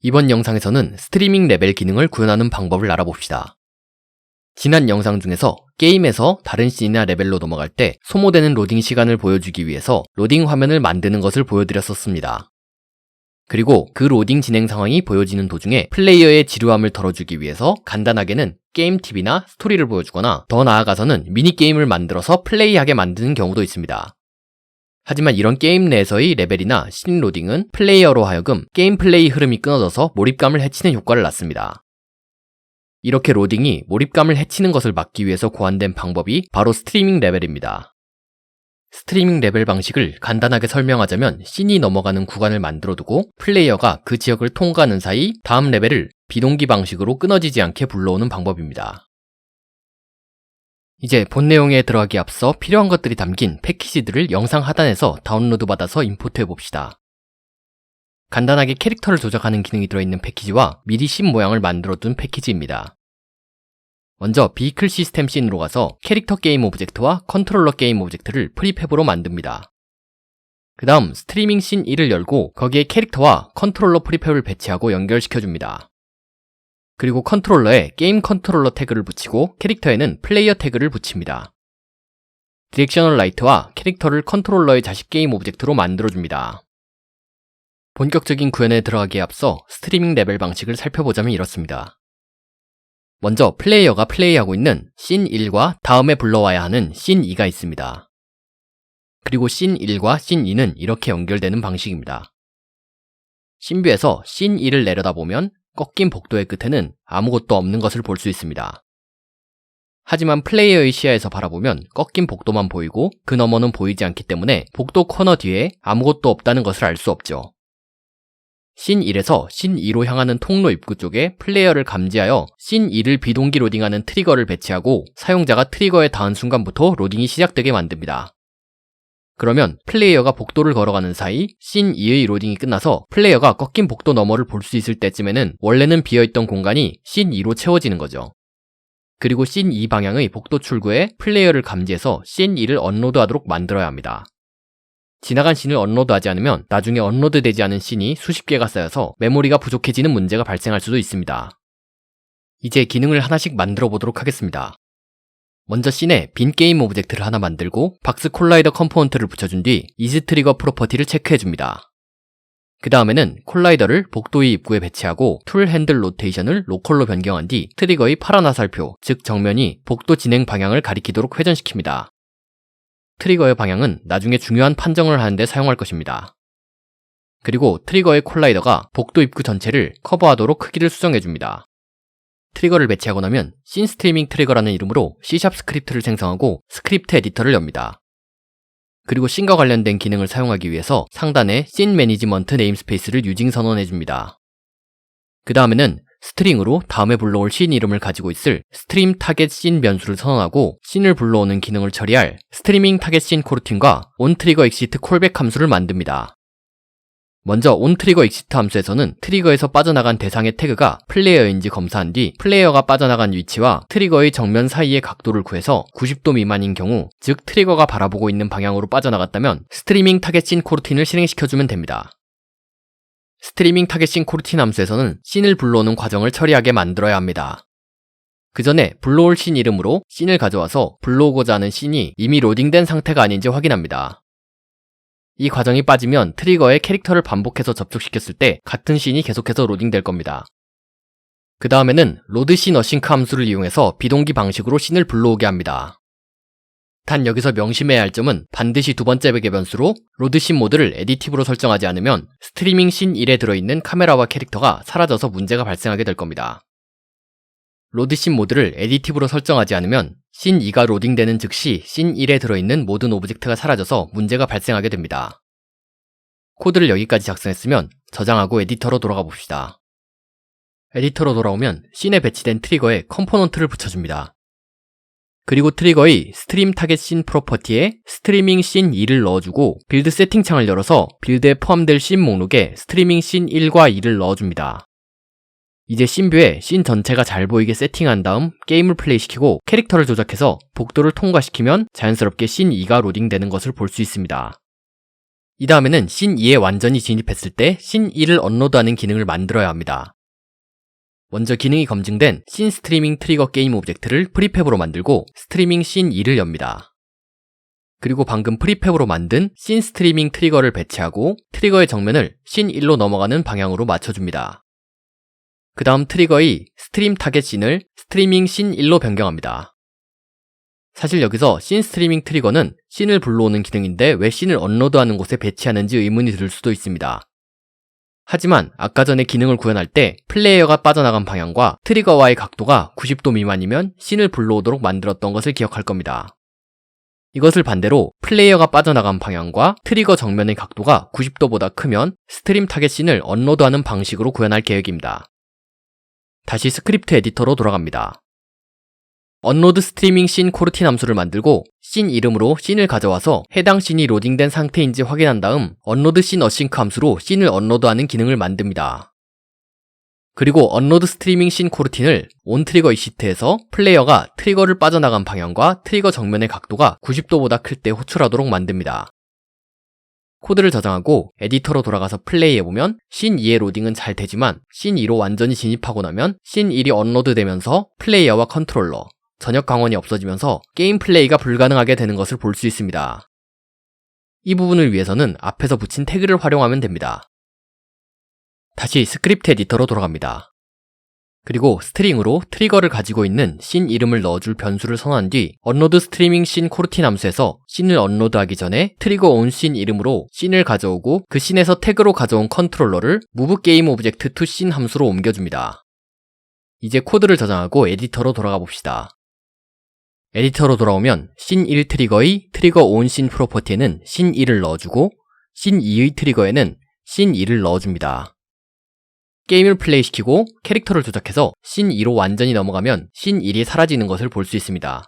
이번 영상에서는 스트리밍 레벨 기능을 구현하는 방법을 알아봅시다. 지난 영상 중에서 게임에서 다른 씬이나 레벨로 넘어갈 때 소모되는 로딩 시간을 보여주기 위해서 로딩 화면을 만드는 것을 보여드렸었습니다. 그리고 그 로딩 진행 상황이 보여지는 도중에 플레이어의 지루함을 덜어주기 위해서 간단하게는 게임 팁이나 스토리를 보여주거나 더 나아가서는 미니게임을 만들어서 플레이하게 만드는 경우도 있습니다. 하지만 이런 게임 내에서의 레벨이나 씬 로딩은 플레이어로 하여금 게임 플레이 흐름이 끊어져서 몰입감을 해치는 효과를 낳습니다. 이렇게 로딩이 몰입감을 해치는 것을 막기 위해서 고안된 방법이 바로 스트리밍 레벨입니다. 스트리밍 레벨 방식을 간단하게 설명하자면 씬이 넘어가는 구간을 만들어두고 플레이어가 그 지역을 통과하는 사이 다음 레벨을 비동기 방식으로 끊어지지 않게 불러오는 방법입니다. 이제 본 내용에 들어가기 앞서 필요한 것들이 담긴 패키지들을 영상 하단에서 다운로드 받아서 임포트해 봅시다. 간단하게 캐릭터를 조작하는 기능이 들어있는 패키지와 미리 씬 모양을 만들어둔 패키지입니다. 먼저 비클 시스템 씬으로 가서 캐릭터 게임 오브젝트와 컨트롤러 게임 오브젝트를 프리팹으로 만듭니다. 그 다음 스트리밍 씬 1을 열고 거기에 캐릭터와 컨트롤러 프리팹을 배치하고 연결시켜줍니다. 그리고 컨트롤러에 게임 컨트롤러 태그를 붙이고 캐릭터에는 플레이어 태그를 붙입니다. 디렉셔널 라이트와 캐릭터를 컨트롤러의 자식 게임 오브젝트로 만들어줍니다. 본격적인 구현에 들어가기에 앞서 스트리밍 레벨 방식을 살펴보자면 이렇습니다. 먼저 플레이어가 플레이하고 있는 씬 1과 다음에 불러와야 하는 씬 2가 있습니다. 그리고 씬 1과 씬 2는 이렇게 연결되는 방식입니다. 신뷰에서 씬 1을 내려다보면 꺾인 복도의 끝에는 아무것도 없는 것을 볼 수 있습니다. 하지만 플레이어의 시야에서 바라보면 꺾인 복도만 보이고 그 너머는 보이지 않기 때문에 복도 코너 뒤에 아무것도 없다는 것을 알 수 없죠. 씬 1에서 씬 2로 향하는 통로 입구 쪽에 플레이어를 감지하여 씬 2를 비동기 로딩하는 트리거를 배치하고 사용자가 트리거에 닿은 순간부터 로딩이 시작되게 만듭니다. 그러면 플레이어가 복도를 걸어가는 사이 씬 2의 로딩이 끝나서 플레이어가 꺾인 복도 너머를 볼 수 있을 때쯤에는 원래는 비어있던 공간이 씬 2로 채워지는 거죠. 그리고 씬 2 방향의 복도 출구에 플레이어를 감지해서 씬 2를 언로드하도록 만들어야 합니다. 지나간 씬을 언로드하지 않으면 나중에 언로드되지 않은 씬이 수십 개가 쌓여서 메모리가 부족해지는 문제가 발생할 수도 있습니다. 이제 기능을 하나씩 만들어 보도록 하겠습니다. 먼저 씬에 빈 게임 오브젝트를 하나 만들고 박스 콜라이더 컴포넌트를 붙여준 뒤 이즈 트리거 프로퍼티를 체크해줍니다. 그 다음에는 콜라이더를 복도의 입구에 배치하고 툴 핸들 로테이션을 로컬로 변경한 뒤 트리거의 파란 화살표, 즉 정면이 복도 진행 방향을 가리키도록 회전시킵니다. 트리거의 방향은 나중에 중요한 판정을 하는데 사용할 것입니다. 그리고 트리거의 콜라이더가 복도 입구 전체를 커버하도록 크기를 수정해줍니다. 트리거를 배치하고 나면 씬 스트리밍 트리거라는 이름으로 C# 스크립트를 생성하고 스크립트 에디터를 엽니다. 그리고 씬과 관련된 기능을 사용하기 위해서 상단에 씬 매니지먼트 네임스페이스를 유징 선언해줍니다. 그 다음에는 스트링으로 다음에 불러올 씬 이름을 가지고 있을 스트림 타겟 씬 변수를 선언하고 씬을 불러오는 기능을 처리할 스트리밍 타겟 씬 코르틴과 온 트리거 익시트 콜백 함수를 만듭니다. 먼저 온 트리거 익시트 함수에서는 트리거에서 빠져나간 대상의 태그가 플레이어인지 검사한 뒤 플레이어가 빠져나간 위치와 트리거의 정면 사이의 각도를 구해서 90도 미만인 경우, 즉 트리거가 바라보고 있는 방향으로 빠져나갔다면 스트리밍 타겟 씬 코르틴을 실행시켜주면 됩니다. 스트리밍 타겟 씬 코르틴 함수에서는 씬을 불러오는 과정을 처리하게 만들어야 합니다. 그 전에 불러올 씬 이름으로 씬을 가져와서 불러오고자 하는 씬이 이미 로딩된 상태가 아닌지 확인합니다. 이 과정이 빠지면 트리거에 캐릭터를 반복해서 접촉시켰을 때 같은 씬이 계속해서 로딩될 겁니다. 그 다음에는 로드 씬 어싱크 함수를 이용해서 비동기 방식으로 씬을 불러오게 합니다. 단 여기서 명심해야 할 점은 반드시 두 번째 베개 변수로 로드 씬 모드를 에디티브로 설정하지 않으면 스트리밍 씬 1에 들어있는 카메라와 캐릭터가 사라져서 문제가 발생하게 될 겁니다. 로드 씬 모드를 에디티브로 설정하지 않으면 씬 2가 로딩되는 즉시 씬 1에 들어있는 모든 오브젝트가 사라져서 문제가 발생하게 됩니다. 코드를 여기까지 작성했으면 저장하고 에디터로 돌아가 봅시다. 에디터로 돌아오면 씬에 배치된 트리거에 컴포넌트를 붙여줍니다. 그리고 트리거의 스트림 타겟 씬 프로퍼티에 스트리밍 씬 2를 넣어주고 빌드 세팅 창을 열어서 빌드에 포함될 씬 목록에 스트리밍 씬 1과 2를 넣어줍니다. 이제 씬뷰에 씬 전체가 잘 보이게 세팅한 다음 게임을 플레이시키고 캐릭터를 조작해서 복도를 통과시키면 자연스럽게 씬 2가 로딩되는 것을 볼 수 있습니다. 이 다음에는 씬 2에 완전히 진입했을 때 씬 1을 업로드하는 기능을 만들어야 합니다. 먼저 기능이 검증된 씬 스트리밍 트리거 게임 오브젝트를 프리팹으로 만들고 스트리밍 씬 2를 엽니다. 그리고 방금 프리팹으로 만든 씬 스트리밍 트리거를 배치하고 트리거의 정면을 씬 1로 넘어가는 방향으로 맞춰줍니다. 그 다음 트리거의 스트림 타겟 씬을 스트리밍 씬 1로 변경합니다. 사실 여기서 씬 스트리밍 트리거는 씬을 불러오는 기능인데 왜 씬을 업로드하는 곳에 배치하는지 의문이 들 수도 있습니다. 하지만 아까 전에 기능을 구현할 때 플레이어가 빠져나간 방향과 트리거와의 각도가 90도 미만이면 씬을 불러오도록 만들었던 것을 기억할 겁니다. 이것을 반대로 플레이어가 빠져나간 방향과 트리거 정면의 각도가 90도보다 크면 스트림 타겟 씬을 업로드하는 방식으로 구현할 계획입니다. 다시 스크립트 에디터로 돌아갑니다. 업로드 스트리밍 씬 코르틴 함수를 만들고 씬 이름으로 씬을 가져와서 해당 씬이 로딩된 상태인지 확인한 다음 업로드 씬 어싱크 함수로 씬을 업로드하는 기능을 만듭니다. 그리고 업로드 스트리밍 씬 코르틴을 온 트리거 이시트에서 플레이어가 트리거를 빠져나간 방향과 트리거 정면의 각도가 90도보다 클 때 호출하도록 만듭니다. 코드를 저장하고 에디터로 돌아가서 플레이해보면 씬 2의 로딩은 잘 되지만 씬 2로 완전히 진입하고 나면 씬 1이 업로드되면서 플레이어와 컨트롤러, 전역 광원이 없어지면서 게임 플레이가 불가능하게 되는 것을 볼 수 있습니다. 이 부분을 위해서는 앞에서 붙인 태그를 활용하면 됩니다. 다시 스크립트 에디터로 돌아갑니다. 그리고 스트링으로 트리거를 가지고 있는 씬 이름을 넣어줄 변수를 선언한 뒤 업로드 스트리밍 씬 코르틴 함수에서 씬을 업로드하기 전에 트리거 온 씬 이름으로 씬을 가져오고 그 씬에서 태그로 가져온 컨트롤러를 move game object to 씬 함수로 옮겨줍니다. 이제 코드를 저장하고 에디터로 돌아가 봅시다. 에디터로 돌아오면 씬 1 트리거의 트리거 온 씬 프로퍼티에는 씬 1을 넣어주고 씬 2의 트리거에는 씬 2를 넣어줍니다. 게임을 플레이시키고 캐릭터를 조작해서 씬 2로 완전히 넘어가면 씬 1이 사라지는 것을 볼 수 있습니다.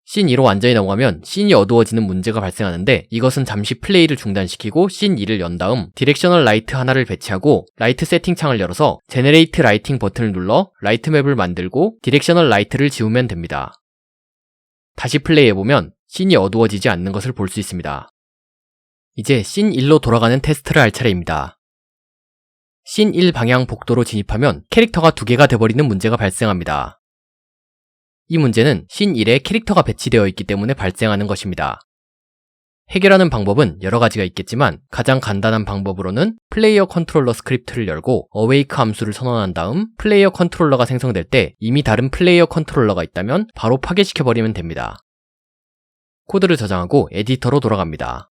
씬 2로 완전히 넘어가면 씬이 어두워지는 문제가 발생하는데 이것은 잠시 플레이를 중단시키고 씬 2를 연 다음 디렉셔널 라이트 하나를 배치하고 라이트 세팅 창을 열어서 제네레이트 라이팅 버튼을 눌러 라이트 맵을 만들고 디렉셔널 라이트를 지우면 됩니다. 다시 플레이해보면 씬이 어두워지지 않는 것을 볼 수 있습니다. 이제 씬 1로 돌아가는 테스트를 할 차례입니다. 씬 1 방향 복도로 진입하면 캐릭터가 2개가 돼버리는 문제가 발생합니다. 이 문제는 씬 1에 캐릭터가 배치되어 있기 때문에 발생하는 것입니다. 해결하는 방법은 여러 가지가 있겠지만 가장 간단한 방법으로는 플레이어 컨트롤러 스크립트를 열고 awake 함수를 선언한 다음 플레이어 컨트롤러가 생성될 때 이미 다른 플레이어 컨트롤러가 있다면 바로 파괴시켜버리면 됩니다. 코드를 저장하고 에디터로 돌아갑니다.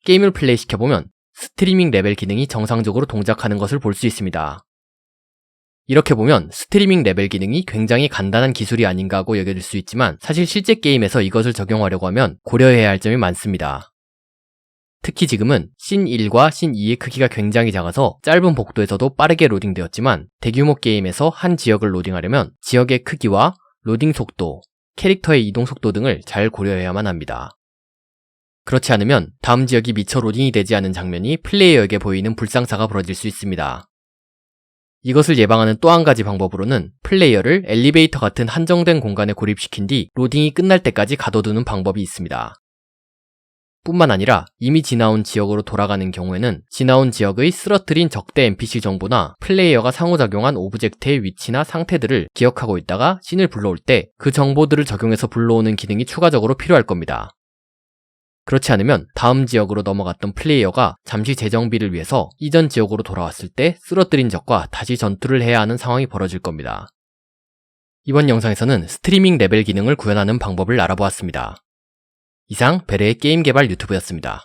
게임을 플레이시켜보면 스트리밍 레벨 기능이 정상적으로 동작하는 것을 볼 수 있습니다. 이렇게 보면 스트리밍 레벨 기능이 굉장히 간단한 기술이 아닌가 하고 여겨질 수 있지만 사실 실제 게임에서 이것을 적용하려고 하면 고려해야 할 점이 많습니다. 특히 지금은 씬 1과 씬 2의 크기가 굉장히 작아서 짧은 복도에서도 빠르게 로딩되었지만 대규모 게임에서 한 지역을 로딩하려면 지역의 크기와 로딩 속도, 캐릭터의 이동 속도 등을 잘 고려해야만 합니다. 그렇지 않으면 다음 지역이 미처 로딩이 되지 않은 장면이 플레이어에게 보이는 불상사가 벌어질 수 있습니다. 이것을 예방하는 또 한 가지 방법으로는 플레이어를 엘리베이터 같은 한정된 공간에 고립시킨 뒤 로딩이 끝날 때까지 가둬두는 방법이 있습니다. 뿐만 아니라 이미 지나온 지역으로 돌아가는 경우에는 지나온 지역의 쓰러뜨린 적대 NPC 정보나 플레이어가 상호작용한 오브젝트의 위치나 상태들을 기억하고 있다가 씬을 불러올 때 그 정보들을 적용해서 불러오는 기능이 추가적으로 필요할 겁니다. 그렇지 않으면 다음 지역으로 넘어갔던 플레이어가 잠시 재정비를 위해서 이전 지역으로 돌아왔을 때 쓰러뜨린 적과 다시 전투를 해야 하는 상황이 벌어질 겁니다. 이번 영상에서는 스트리밍 레벨 기능을 구현하는 방법을 알아보았습니다. 이상 베레의 게임 개발 유튜브였습니다.